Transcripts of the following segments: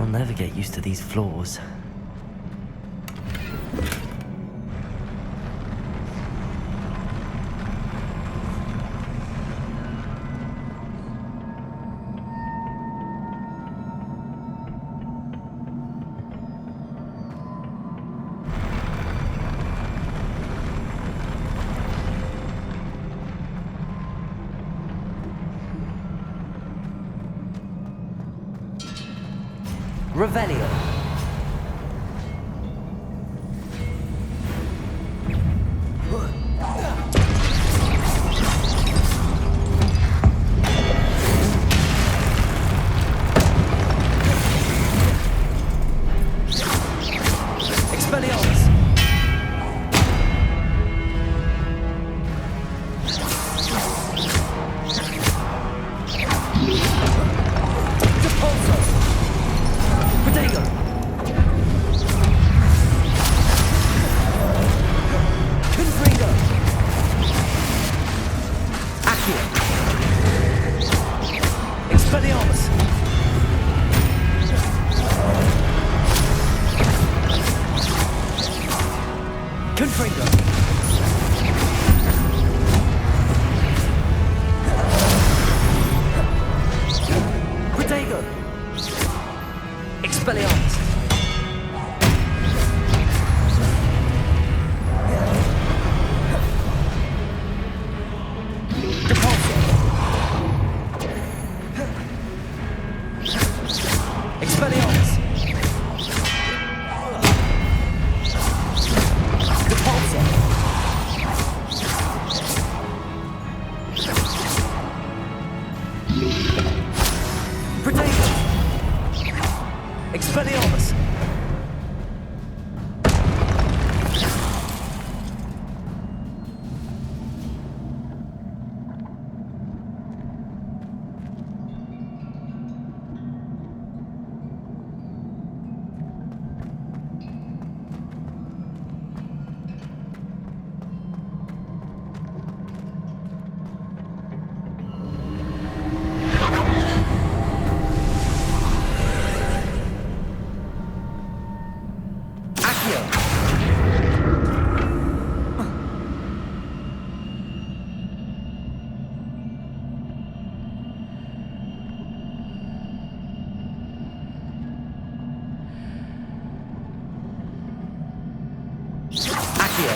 I'll never get used to these floors. Revelio. Expelliarmus. Depulso. Protego. Confringo. Accio. Expelliarmus. Confringo. Protego. Expelliarmus. Depulso. Expelliarmus. Depulso. Protego. Expelliarmus. Accio. Accio.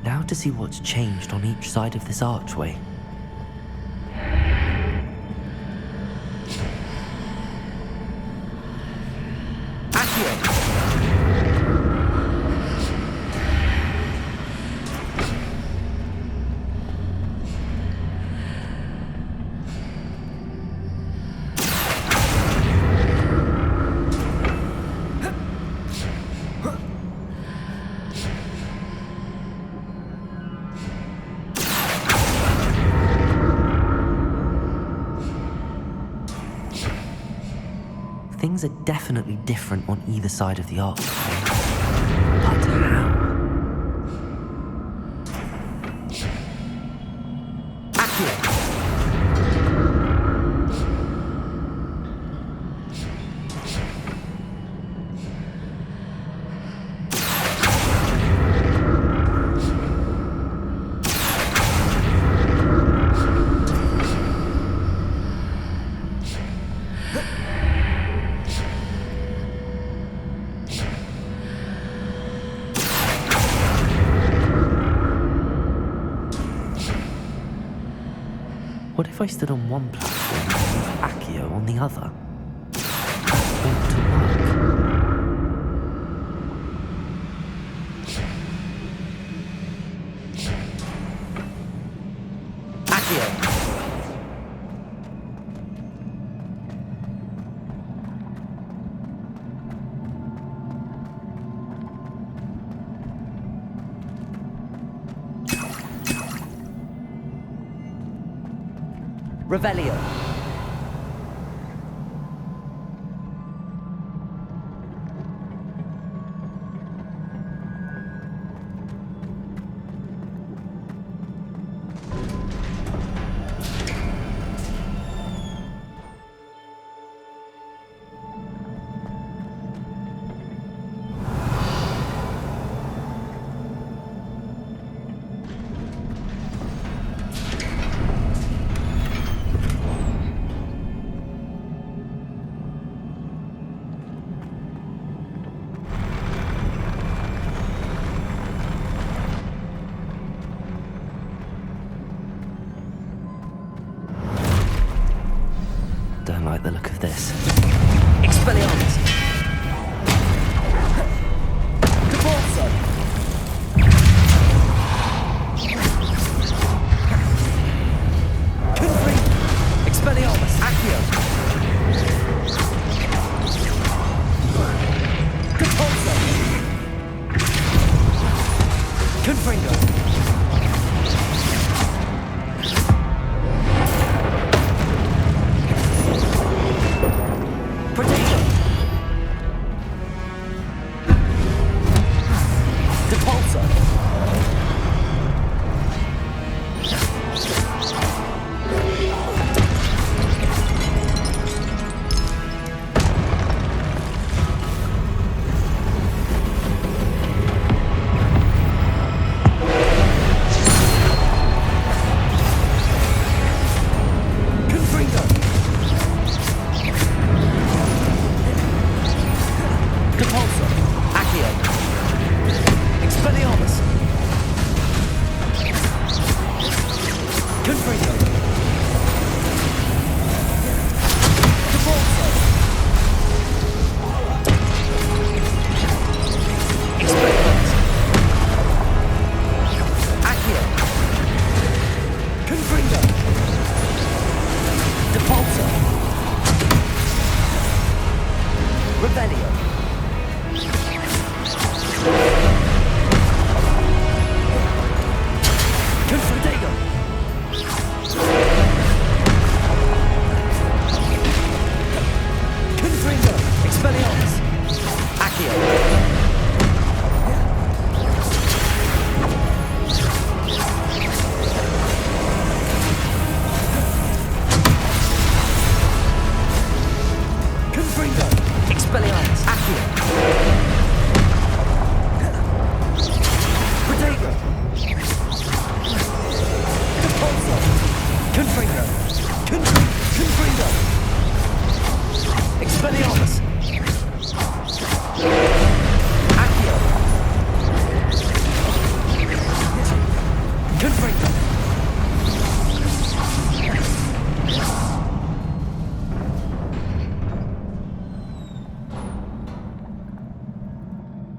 Now to see what's changed on each side of this archway. Accio. Things are definitely different on either side of the archway. But how? Accio. What if I stood on one platform with Accio on the other? That ought to work. Revelio. Don't like the look of this. Expelliarmus! Devolso! Confring! Expelliarmus! Accio! Devolso! Confringo!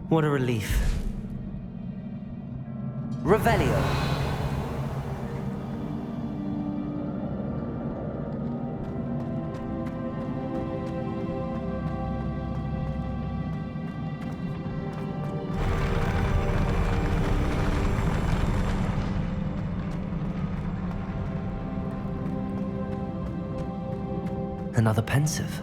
What a relief. Revelio. Another pensive.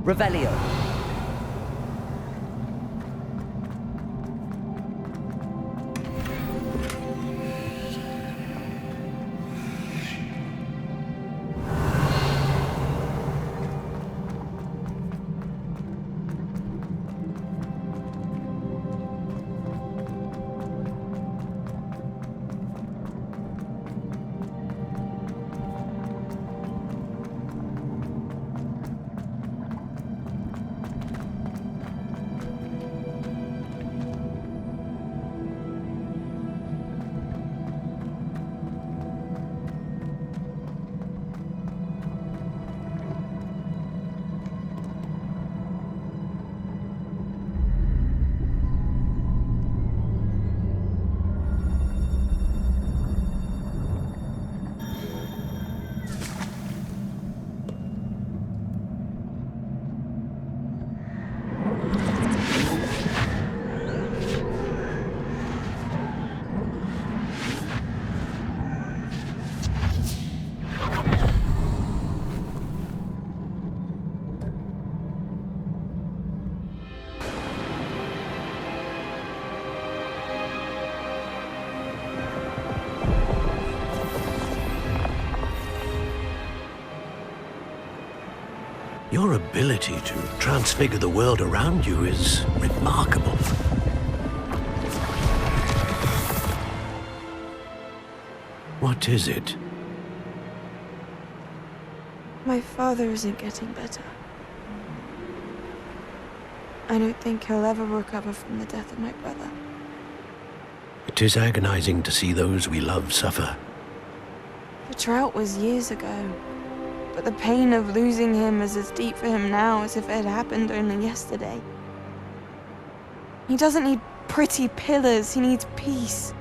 Revelio. Your ability to transfigure the world around you is remarkable. What is it? My father isn't getting better. I don't think he'll ever recover from the death of my brother. It is agonizing to see those we love suffer. The drought was years ago, but the pain of losing him is as deep for him now as if it had happened only yesterday. He doesn't need pretty pillars, he needs peace.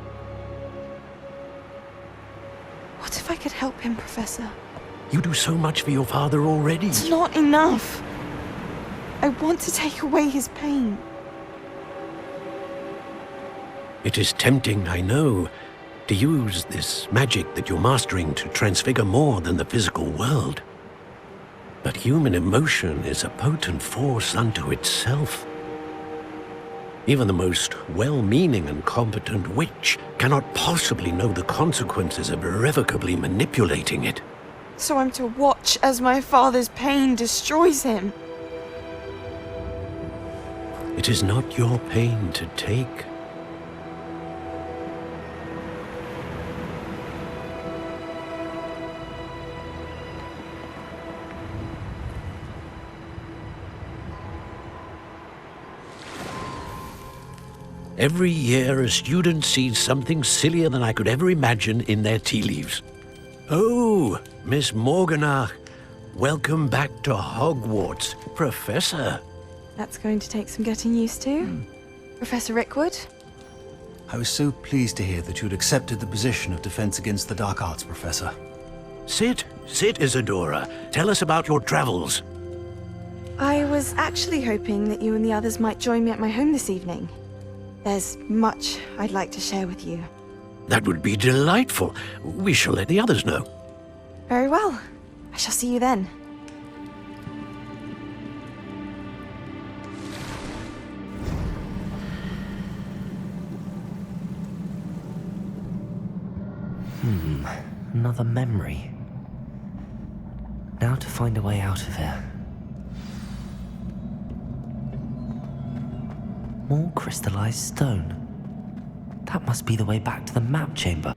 What if I could help him, Professor? You do so much for your father already. It's not enough. I want to take away his pain. It is tempting, I know, to use this magic that you're mastering to transfigure more than the physical world. But human emotion is a potent force unto itself. Even the most well-meaning and competent witch cannot possibly know the consequences of irrevocably manipulating it. So I'm to watch as my father's pain destroys him. It is not your pain to take. Every year, a student sees something sillier than I could ever imagine in their tea leaves. Oh, Miss Morganach, welcome back to Hogwarts, Professor. That's going to take some getting used to. Professor Rickwood? I was so pleased to hear that you'd accepted the position of Defense Against the Dark Arts, Professor. Sit, Isadora. Tell us about your travels. I was actually hoping that you and the others might join me at my home this evening. There's much I'd like to share with you. That would be delightful. We shall let the others know. Very well. I shall see you then. Another memory. Now to find a way out of here. More crystallized stone. That must be the way back to the map chamber.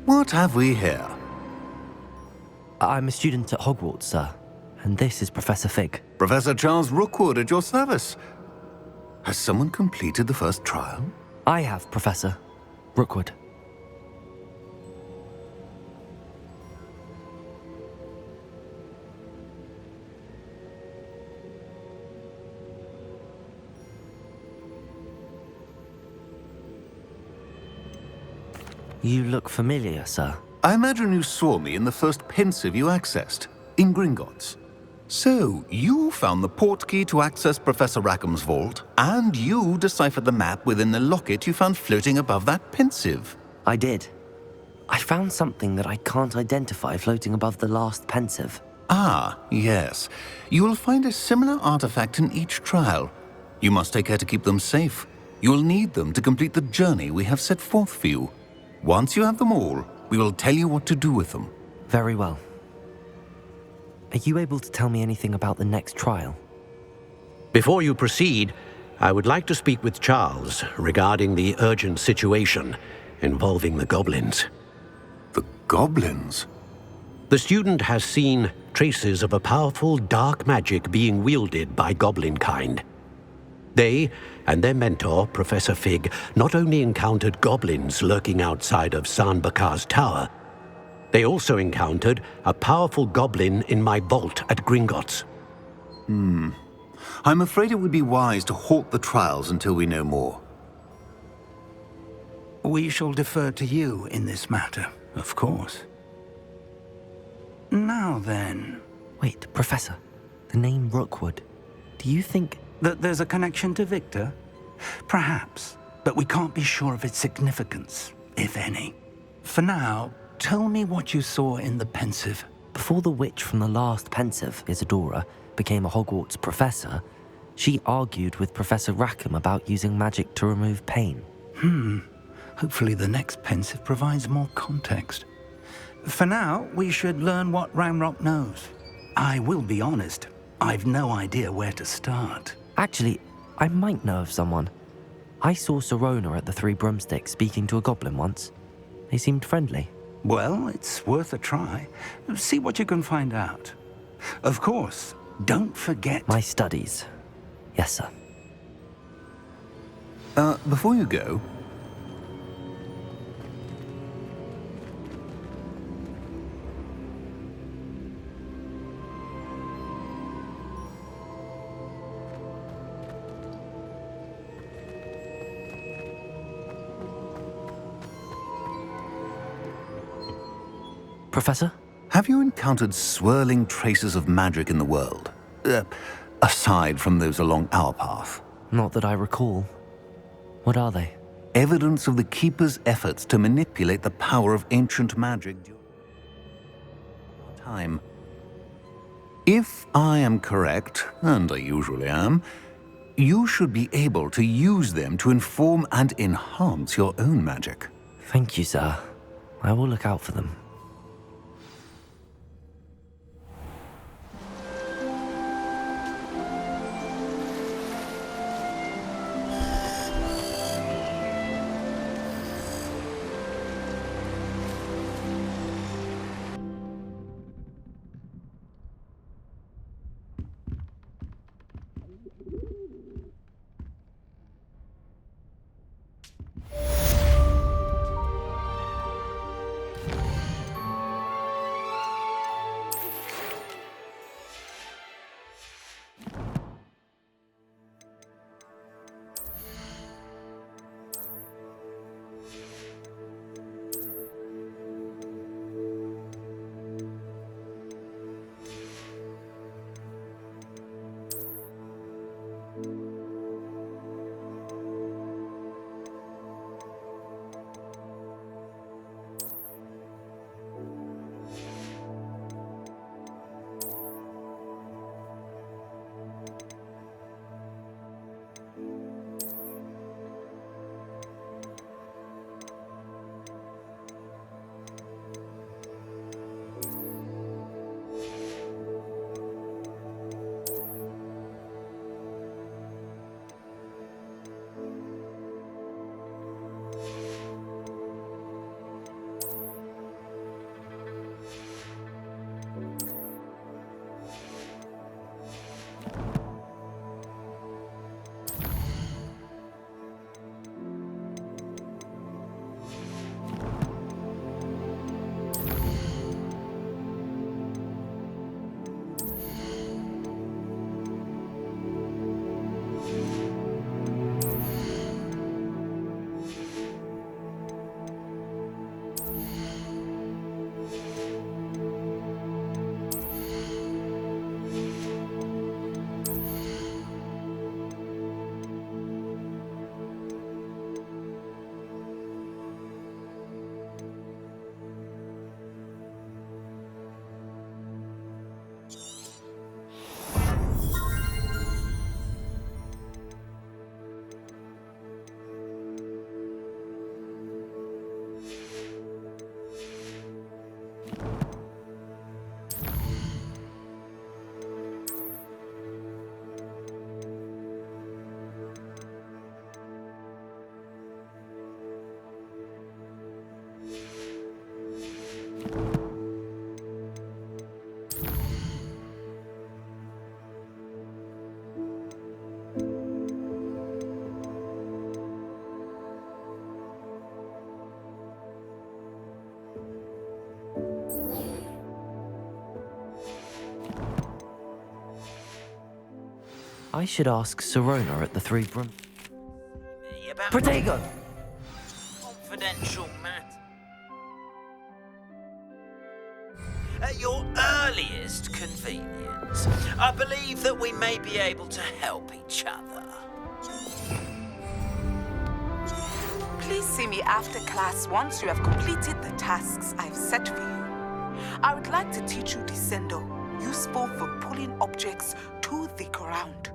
What have we here? I'm a student at Hogwarts, sir. And this is Professor Fig. Professor Charles Rookwood at your service. Has someone completed the first trial? I have, Professor Rookwood. You look familiar, sir. I imagine you saw me in the first pensive you accessed, in Gringotts. So, you found the portkey to access Professor Rackham's vault, and you deciphered the map within the locket you found floating above that pensive. I did. I found something that I can't identify floating above the last pensive. Ah, yes. You will find a similar artifact in each trial. You must take care to keep them safe. You will need them to complete the journey we have set forth for you. Once you have them all, we will tell you what to do with them. Very well. Are you able to tell me anything about the next trial? Before you proceed, I would like to speak with Charles regarding the urgent situation involving the goblins. The goblins? The student has seen traces of a powerful dark magic being wielded by goblin kind. They and their mentor, Professor Fig, not only encountered goblins lurking outside of San Bakar's tower, they also encountered a powerful goblin in my vault at Gringotts. I'm afraid it would be wise to halt the trials until we know more. We shall defer to you in this matter, of course. Now then... Wait, Professor. The name Rookwood. Do you think... that there's a connection to Victor? Perhaps, but we can't be sure of its significance, if any. For now, tell me what you saw in the pensive. Before the witch from the last pensive, Isadora, became a Hogwarts professor, she argued with Professor Rackham about using magic to remove pain. Hopefully the next pensive provides more context. For now, we should learn what Ramrock knows. I will be honest, I've no idea where to start. Actually, I might know of someone. I saw Sirona at the Three Broomsticks speaking to a goblin once. They seemed friendly. Well, it's worth a try. See what you can find out. Of course, don't forget... My studies. Yes, sir. Before you go, Professor? have you encountered swirling traces of magic in the world? Aside from those along our path. Not that I recall. What are they? Evidence of the Keeper's efforts to manipulate the power of ancient magic during time. If I am correct, and I usually am, you should be able to use them to inform and enhance your own magic. Thank you, sir. I will look out for them. I should ask Sirona at the Three Broom... Protego! Confidential matter. At your earliest convenience, I believe that we may be able to help each other. Please see me after class once you have completed the tasks I've set for you. I would like to teach you Descendo, useful for pulling objects to the ground.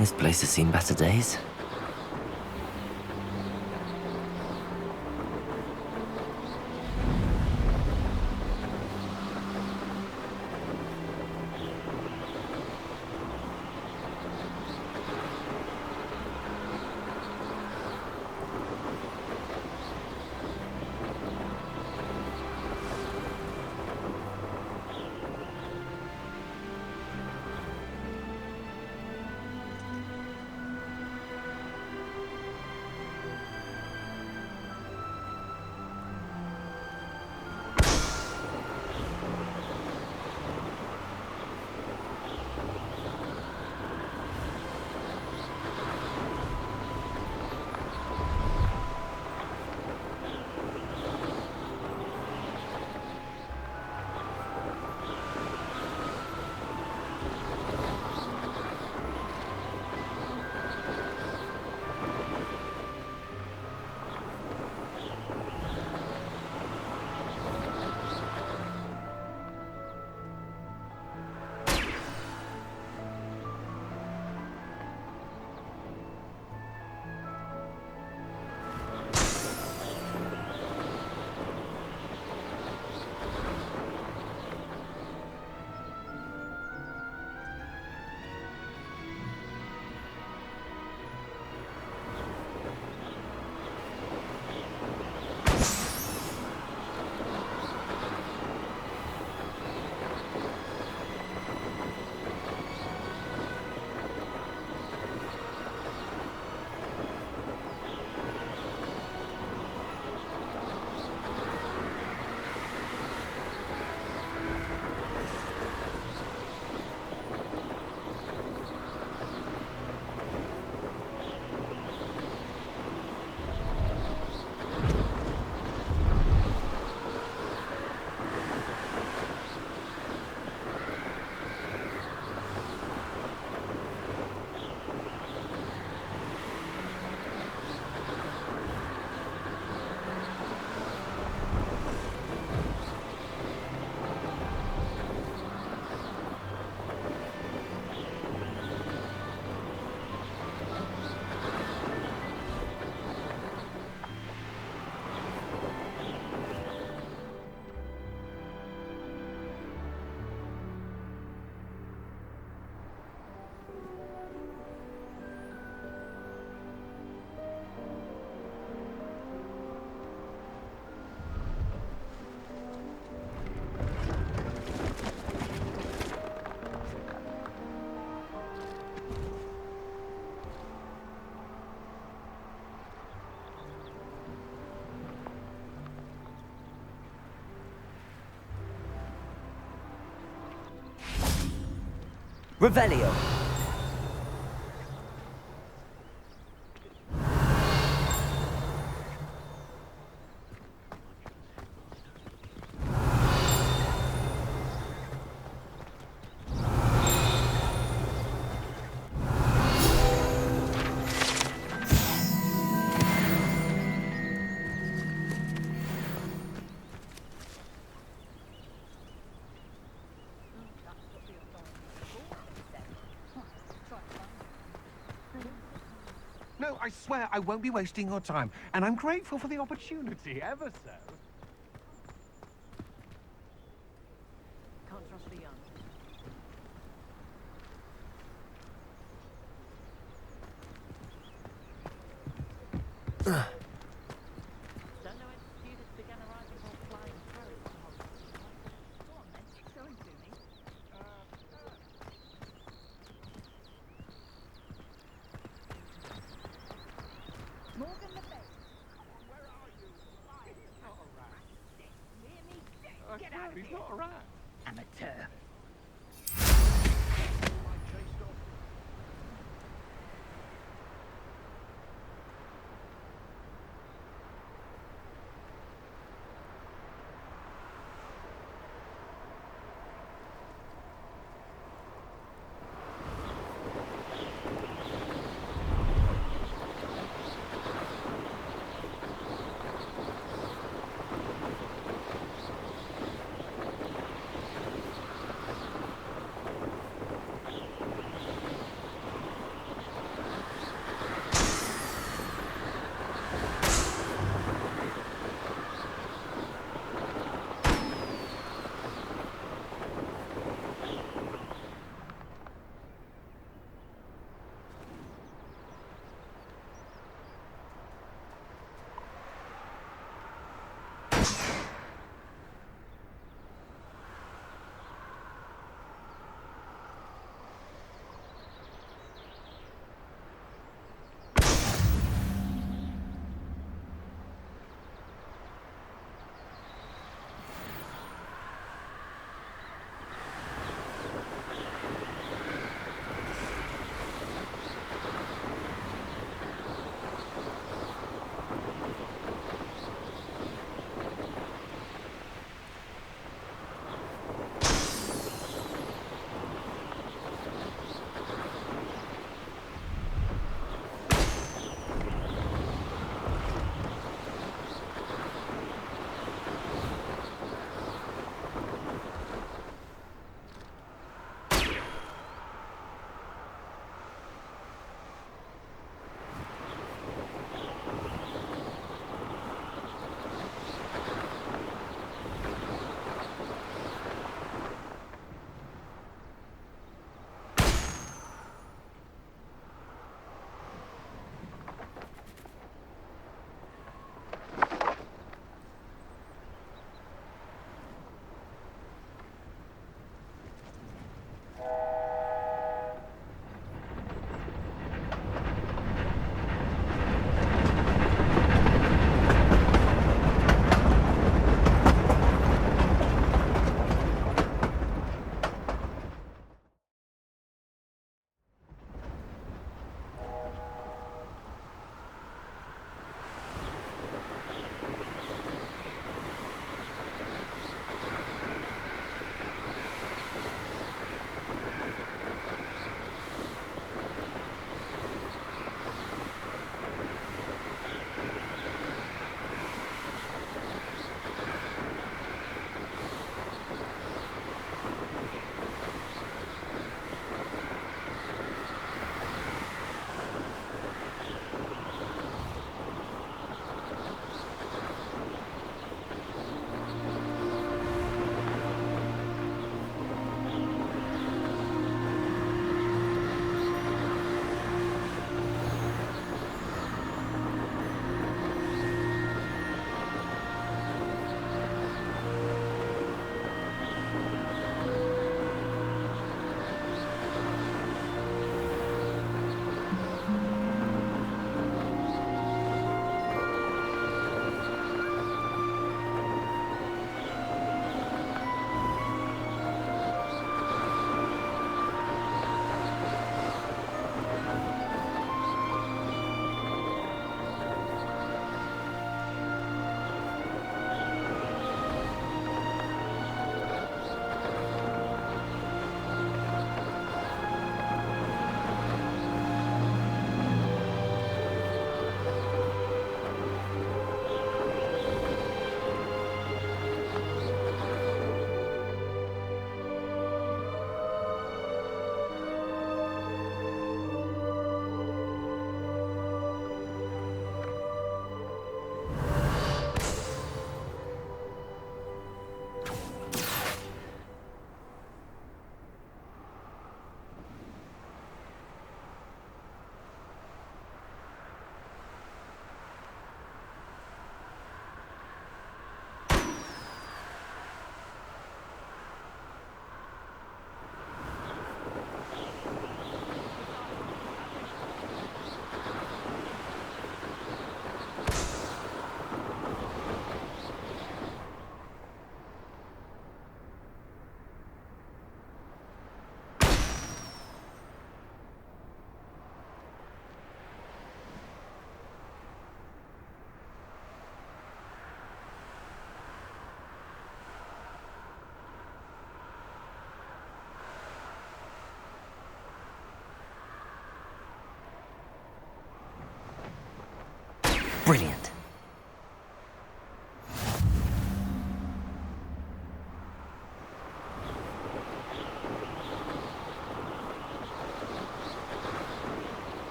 This place has seen better days. Revelio. No, I swear I won't be wasting your time, and I'm grateful for the opportunity, ever so. Can't trust the young. Don't know when students began arriving on flying turrets to Hogwarts. Go on then, show him to me. Morgan the best. Where are you? He's not a rat. Hear me? Get out of here. He's not a rat. Amateur. Brilliant.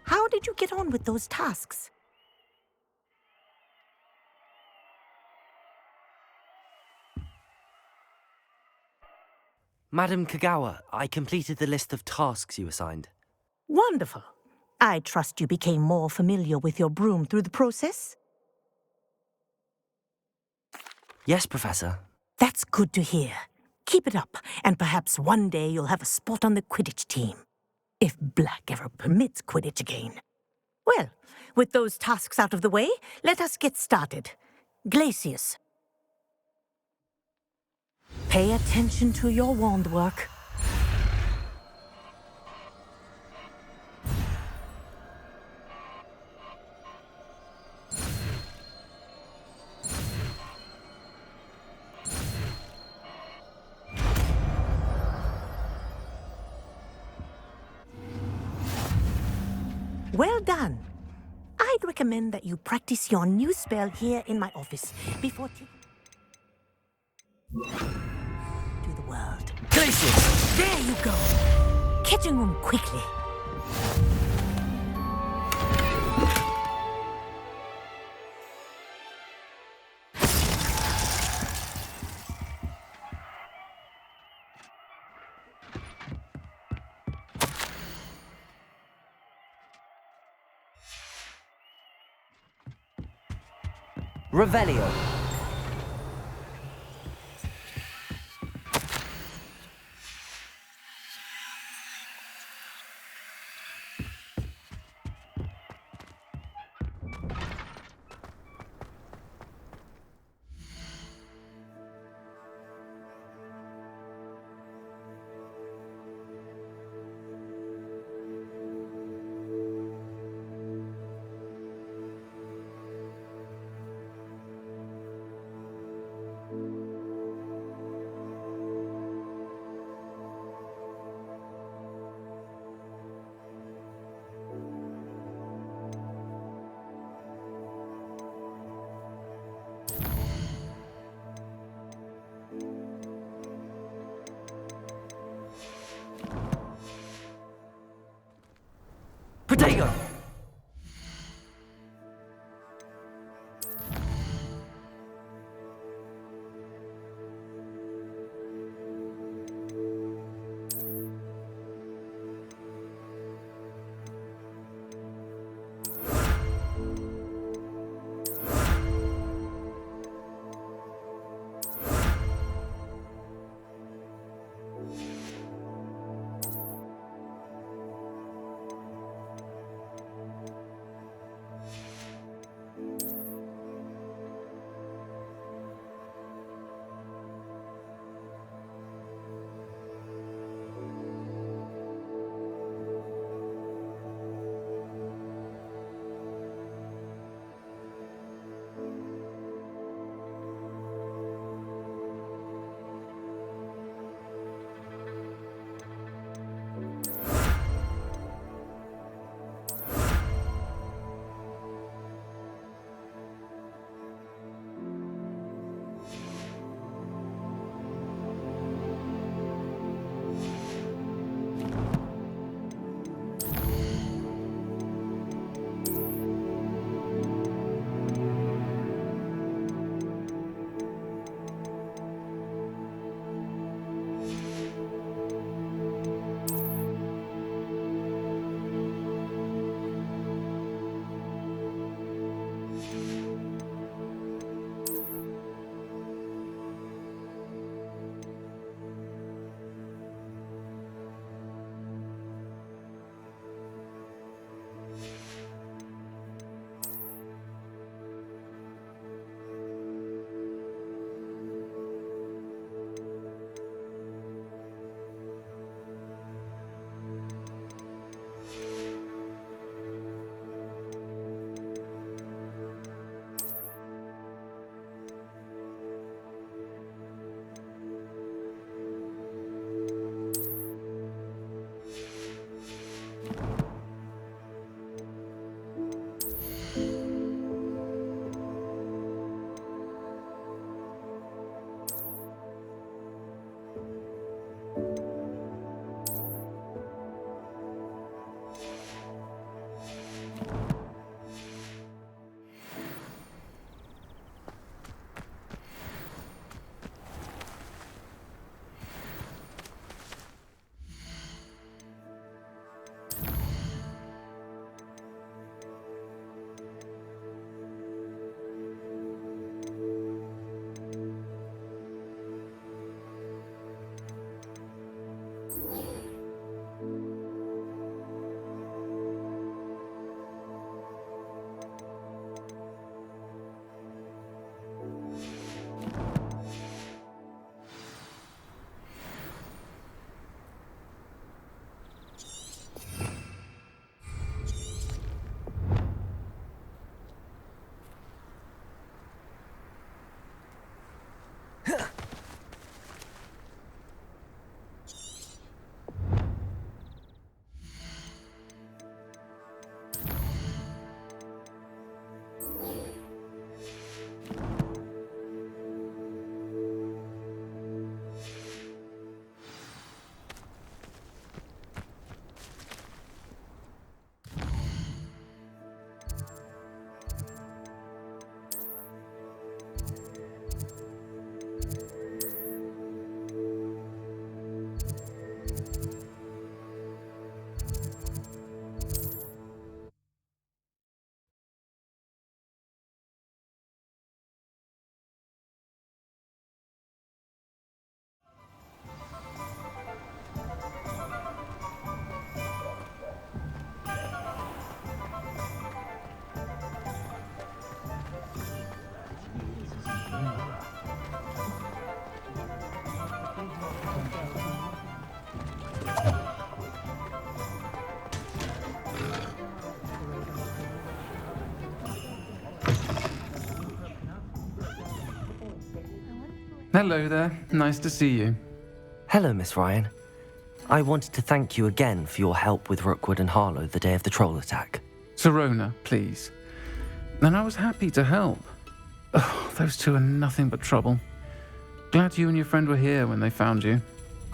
How did you get on with those tasks? Madam Kagawa, I completed the list of tasks you assigned. Wonderful. I trust you became more familiar with your broom through the process? Yes, Professor. That's good to hear. Keep it up, and perhaps one day you'll have a spot on the Quidditch team. If Black ever permits Quidditch again. Well, with those tasks out of the way, let us get started. Glacius. Pay attention to your wand work. Well done. I'd recommend that you practice your new spell here in my office before taking to the world. Glacius! There you go. Catching them quickly. Revelio. Protego! Hello there. Nice to see you. Hello, Miss Ryan. I wanted to thank you again for your help with Rookwood and Harlow the day of the troll attack. Sirona, please. And I was happy to help. Oh, those two are nothing but trouble. Glad you and your friend were here when they found you.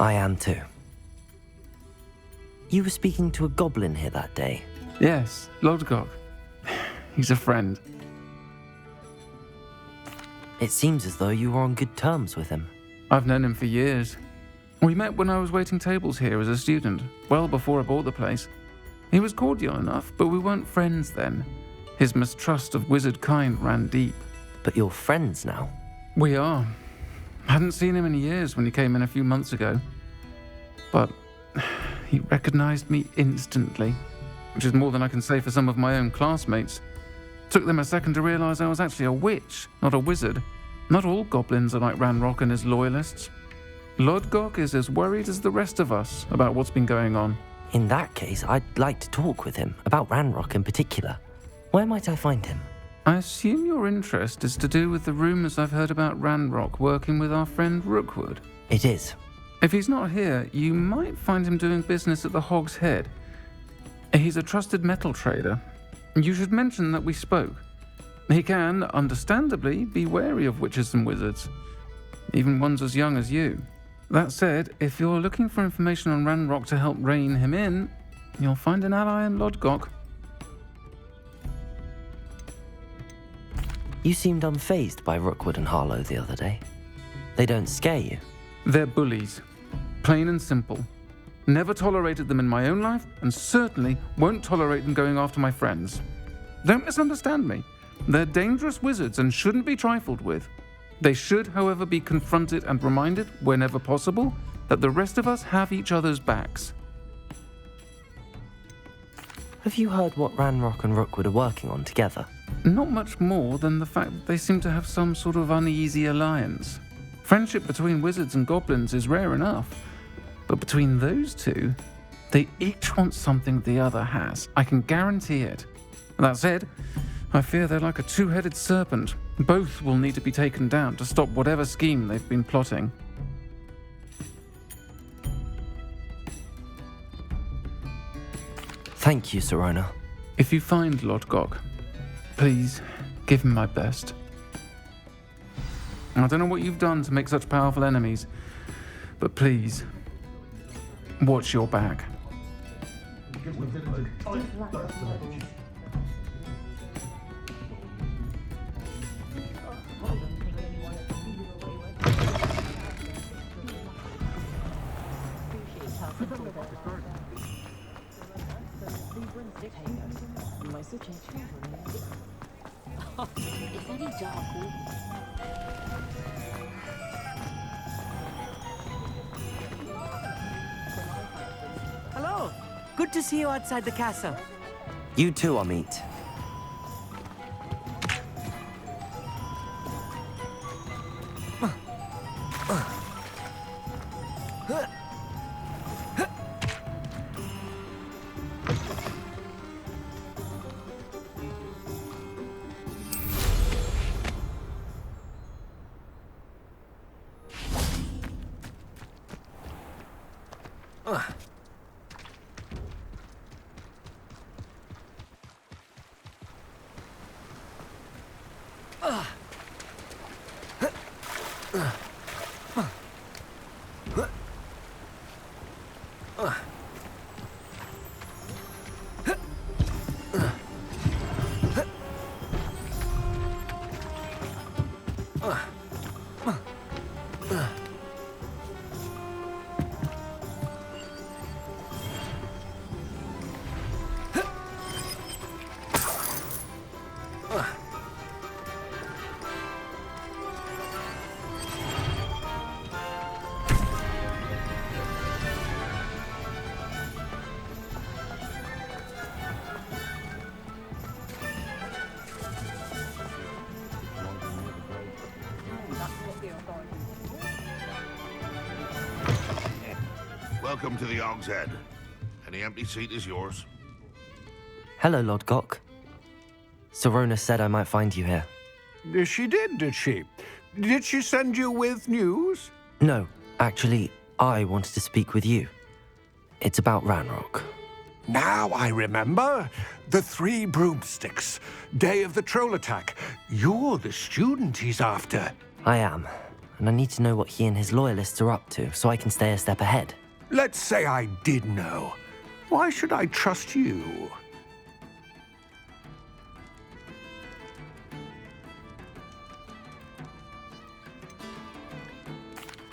I am too. You were speaking to a goblin here that day. Yes, Lodgok. He's a friend. It seems as though you were on good terms with him. I've known him for years. We met when I was waiting tables here as a student, well before I bought the place. He was cordial enough, but we weren't friends then. His mistrust of wizard kind ran deep. But you're friends now? We are. Hadn't seen him in years when he came in a few months ago. But he recognized me instantly, which is more than I can say for some of my own classmates. Took them a second to realize I was actually a witch, not a wizard. Not all goblins are like Ranrock and his loyalists. Lodgok is as worried as the rest of us about what's been going on. In that case, I'd like to talk with him, about Ranrock in particular. Where might I find him? I assume your interest is to do with the rumors I've heard about Ranrock working with our friend Rookwood. It is. If he's not here, you might find him doing business at the Hog's Head. He's a trusted metal trader. You should mention that we spoke. He can, understandably, be wary of witches and wizards, even ones as young as you. That said, if you're looking for information on Ranrock to help rein him in, you'll find an ally in Lodgok. You seemed unfazed by Rookwood and Harlow the other day. They don't scare you. They're bullies. Plain and simple. Never tolerated them in my own life, and certainly won't tolerate them going after my friends. Don't misunderstand me. They're dangerous wizards and shouldn't be trifled with. They should, however, be confronted and reminded, whenever possible, that the rest of us have each other's backs. Have you heard what Ranrock and Rookwood are working on together? Not much more than the fact that they seem to have some sort of uneasy alliance. Friendship between wizards and goblins is rare enough, but between those two, they each want something the other has. I can guarantee it. That said, I fear they're like a two-headed serpent. Both will need to be taken down to stop whatever scheme they've been plotting. Thank you, Sirona. If you find Lodgok, please give him my best. I don't know what you've done to make such powerful enemies, but please, watch your back. Hello. Good to see you outside the castle. You too, Amit. Welcome to the Hog's Head. Any empty seat is yours. Hello, Lodgok. Sirona said I might find you here. She did she? Did she send you with news? No, actually, I wanted to speak with you. It's about Ranrock. Now I remember. The 3 broomsticks. Day of the troll attack. You're the student he's after. I am, and I need to know what he and his loyalists are up to so I can stay a step ahead. Let's say I did know. Why should I trust you?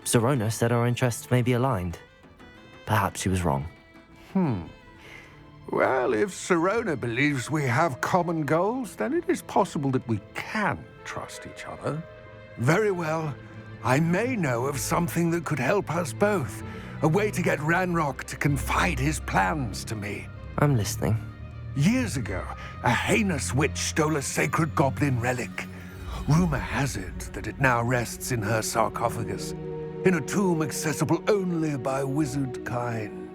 Serona said our interests may be aligned. Perhaps she was wrong. Well, if Serona believes we have common goals, then it is possible that we can trust each other. Very well. I may know of something that could help us both. A way to get Ranrock to confide his plans to me. I'm listening. Years ago, a heinous witch stole a sacred goblin relic. Rumor has it that it now rests in her sarcophagus, in a tomb accessible only by wizard kind.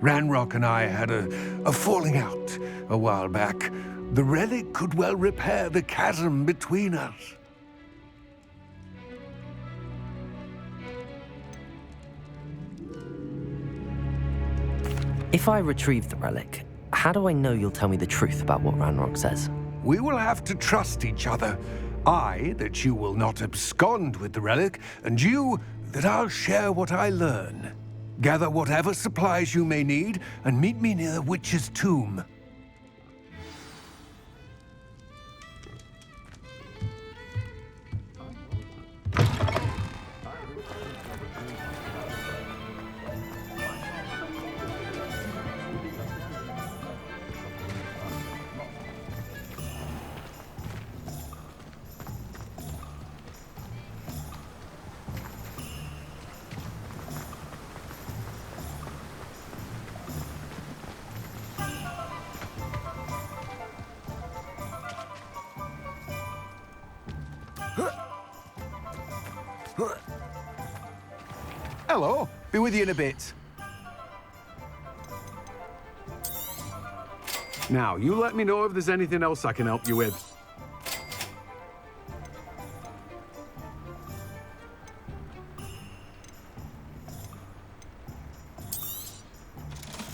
Ranrock and I had a falling out a while back. The relic could well repair the chasm between us. If I retrieve the relic, how do I know you'll tell me the truth about what Ranrock says? We will have to trust each other. I, that you will not abscond with the relic, and you, that I'll share what I learn. Gather whatever supplies you may need, and meet me near the witch's tomb. Hello. Be with you in a bit. Now, you let me know if there's anything else I can help you with.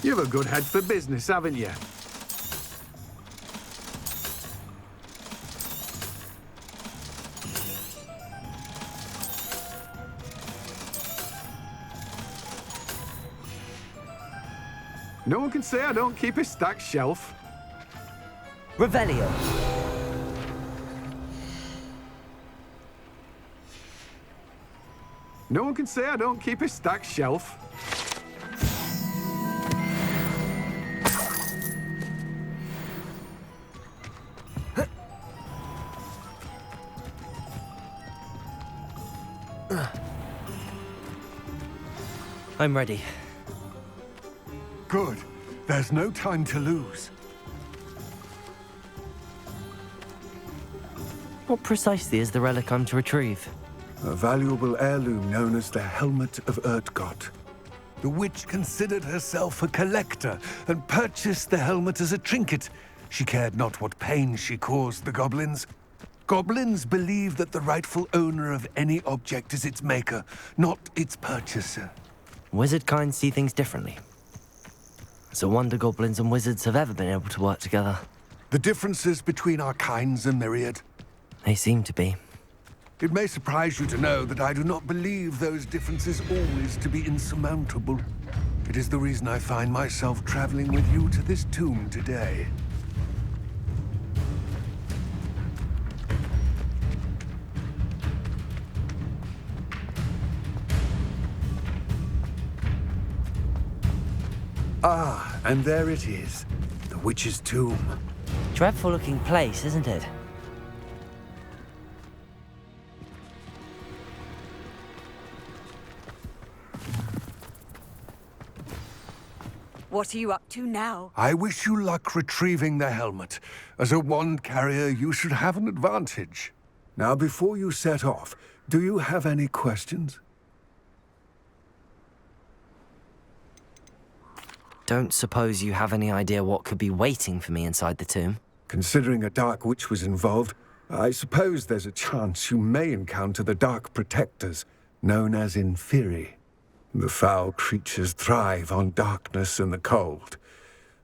You've a good head for business, haven't you? No one can say I don't keep a stacked shelf. Revelio. No one can say I don't keep a stacked shelf. I'm ready. Good. There's no time to lose. What precisely is the relic I'm to retrieve? A valuable heirloom known as the Helmet of Urtgott. The witch considered herself a collector and purchased the helmet as a trinket. She cared not what pain she caused the goblins. Goblins believe that the rightful owner of any object is its maker, not its purchaser. Wizard kind see things differently. It's a wonder goblins and wizards have ever been able to work together. The differences between our kinds are myriad. They seem to be. It may surprise you to know that I do not believe those differences always to be insurmountable. It is the reason I find myself traveling with you to this tomb today. Ah, and there it is. The witch's tomb. Dreadful looking place, isn't it? What are you up to now? I wish you luck retrieving the helmet. As a wand carrier, you should have an advantage. Now, before you set off, do you have any questions? Don't suppose you have any idea what could be waiting for me inside the tomb? Considering a dark witch was involved, I suppose there's a chance you may encounter the Dark Protectors, known as Inferi. The foul creatures thrive on darkness and the cold.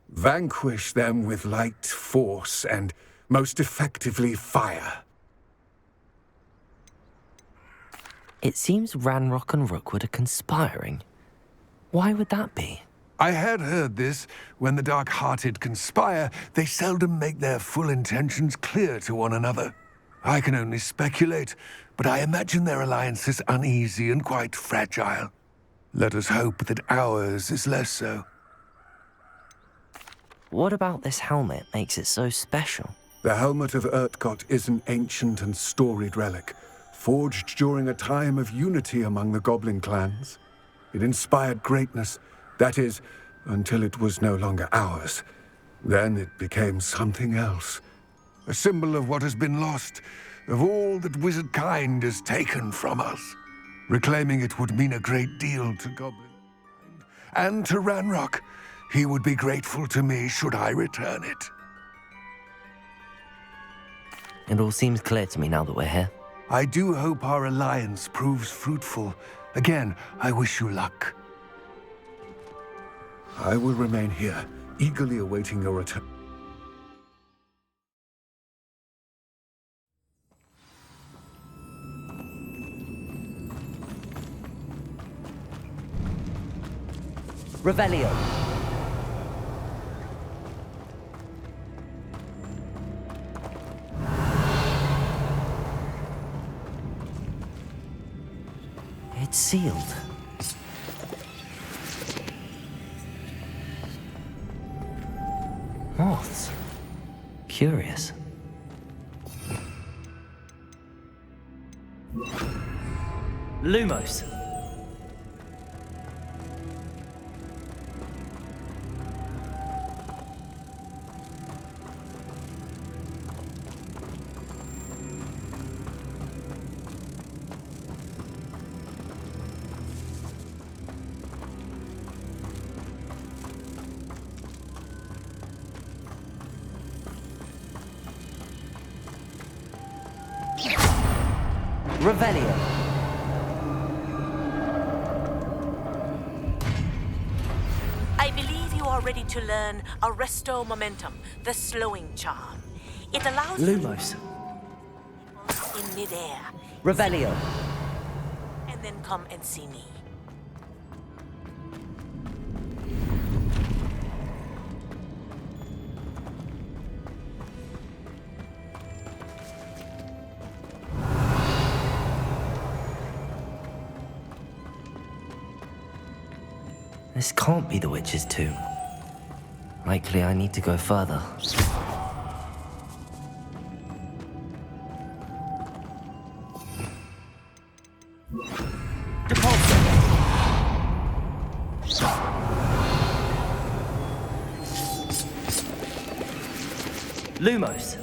Vanquish them with light, force, and most effectively fire. It seems Ranrock and Rookwood are conspiring. Why would that be? I had heard this. When the dark-hearted conspire, they seldom make their full intentions clear to one another. I can only speculate, but I imagine their alliance is uneasy and quite fragile. Let us hope that ours is less so. What about this helmet makes it so special? The helmet of Urtkot is an ancient and storied relic, forged during a time of unity among the goblin clans. It inspired greatness, that is, until it was no longer ours. Then it became something else. A symbol of what has been lost, of all that wizard kind has taken from us. Reclaiming it would mean a great deal to Goblin and to Ranrock. He would be grateful to me should I return it. It all seems clear to me now that we're here. I do hope our alliance proves fruitful. Again, I wish you luck. I will remain here, eagerly awaiting your return. Revelio. It's sealed. Moths. Curious. Lumos. Revelio. I believe you are ready to learn Arresto Momentum, the slowing charm. It allows Lumos. you in midair. Revelio. And then come and see me. This can't be the witch's tomb. Likely I need to go further. Lumos.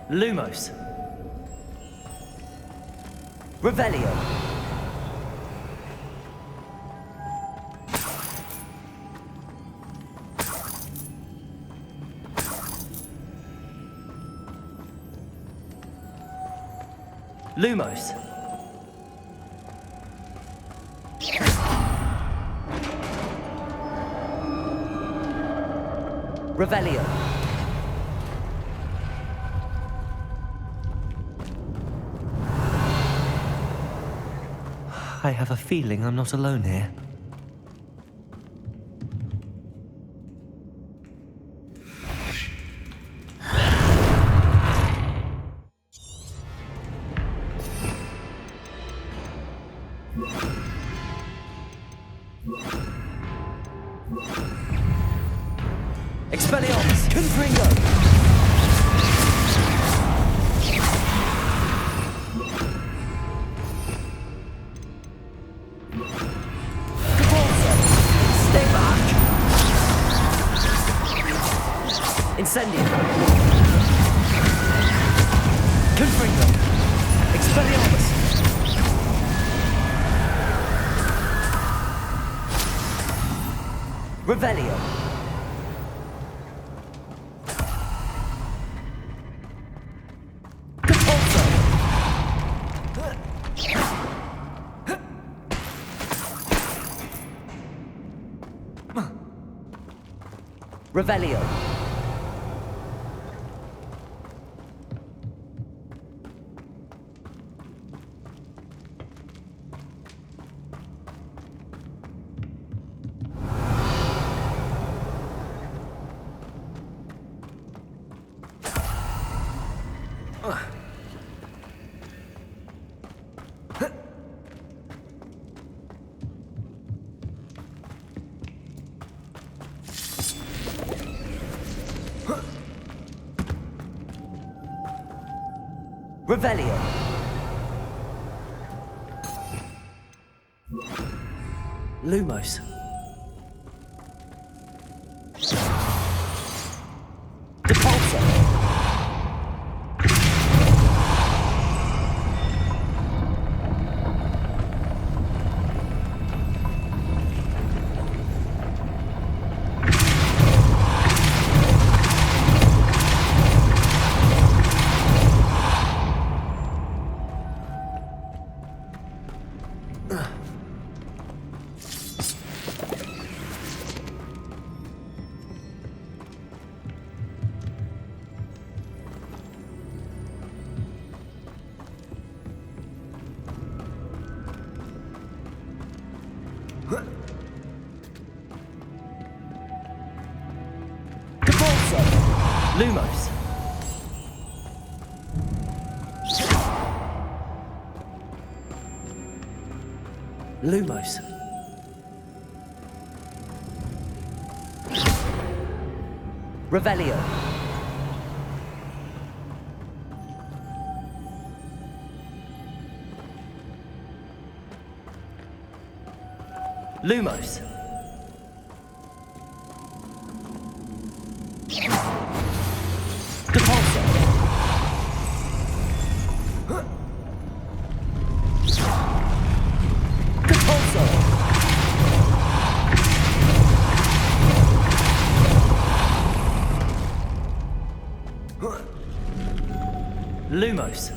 Lumos. Revelio. Lumos. Revelio. I have a feeling I'm not alone here. Expelliarmus. Confringo. Revelio. Revelio. Revelio. Lumos. Depulso. Depulso. Lumos. Lumos. Revelio. Lumos. Depulso. Depulso. Lumos.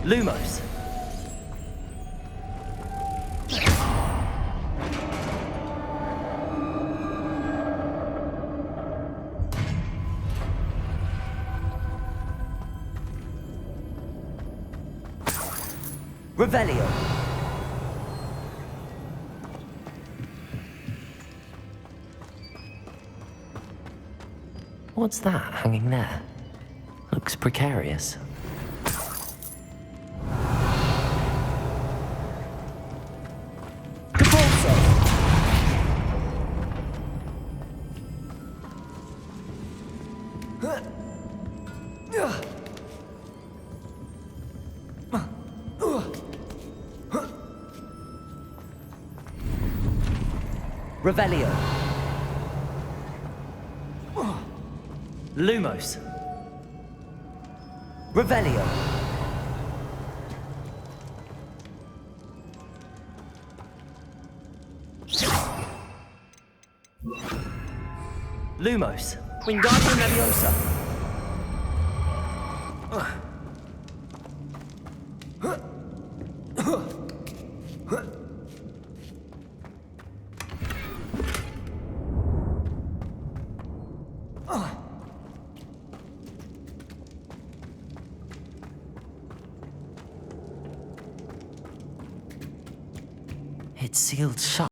Lumos. Revelio. What's that hanging there? Looks precarious. Revelio. Lumos. Revelio. Lumos. Wingardium Leviosa. It's sealed shut.